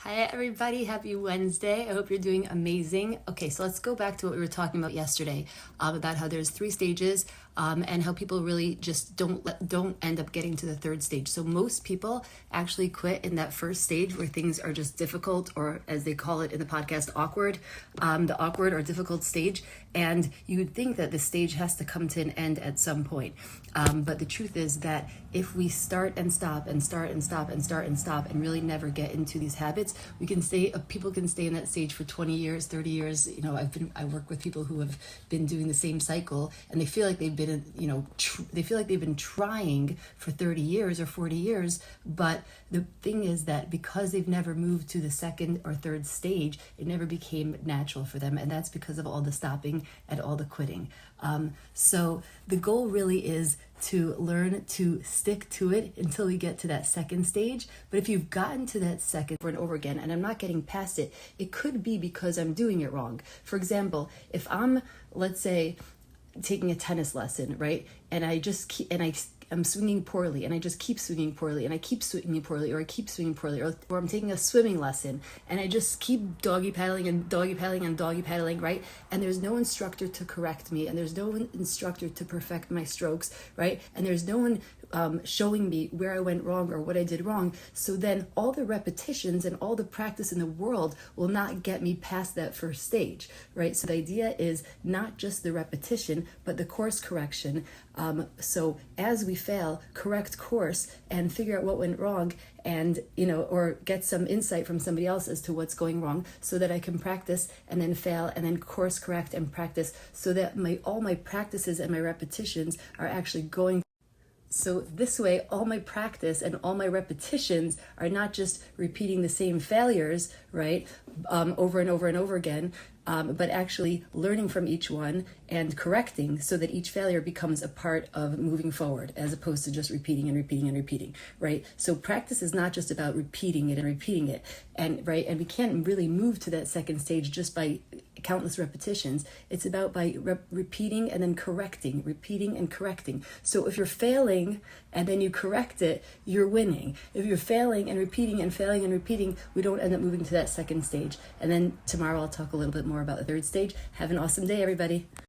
Hi everybody, happy Wednesday. I hope you're doing amazing. Okay, so let's go back to what we were talking about yesterday, about how there's three stages, and how people really just don't end up getting to the third stage. So most people actually quit in that first stage where things are just difficult, or as they call it in the podcast, awkward, the awkward or difficult stage. And you would think that the stage has to come to an end at some point. But the truth is that if we start and stop and start and stop and start and stop and really never get into these habits, we can stay. People can stay in that stage for 20 years, 30 years. You know, I work with people who have been doing the same cycle, and they feel like they've been, they feel like they've been trying for 30 years or 40 years. But the thing is that because they've never moved to the second or third stage, it never became natural for them, and that's because of all the stopping and all the quitting. So the goal really is to learn to stick to it until we get to that second stage. But if you've gotten to that second over and over again and I'm not getting past it, it could be because I'm doing it wrong. For example, if I'm, let's say, taking a tennis lesson, right? And I'm swinging poorly, and I just keep swinging poorly, and I keep swinging poorly, or I keep swinging poorly, or I'm taking a swimming lesson, and I just keep doggy paddling and doggy paddling and doggy paddling, right? And there's no instructor to correct me, and there's no instructor to perfect my strokes, right? And there's no one showing me where I went wrong or what I did wrong. So then all the repetitions and all the practice in the world will not get me past that first stage, right? So the idea is not just the repetition, but the course correction. So as we fail, correct course and figure out what went wrong, and or get some insight from somebody else as to what's going wrong, so that I can practice and then fail and then course correct and practice, so that all my practices and my repetitions are actually going. So this way, all my practice and all my repetitions are not just repeating the same failures, right, over and over and over again, but actually learning from each one and correcting, so that each failure becomes a part of moving forward, as opposed to just repeating and repeating and repeating, right? So practice is not just about repeating it, and right, and we can't really move to that second stage just by countless repetitions. It's about by repeating and then correcting, repeating and correcting. So if you're failing and then you correct it, you're winning. If you're failing and repeating and failing and repeating, we don't end up moving to that second stage. And then tomorrow I'll talk a little bit more about the third stage. Have an awesome day, everybody.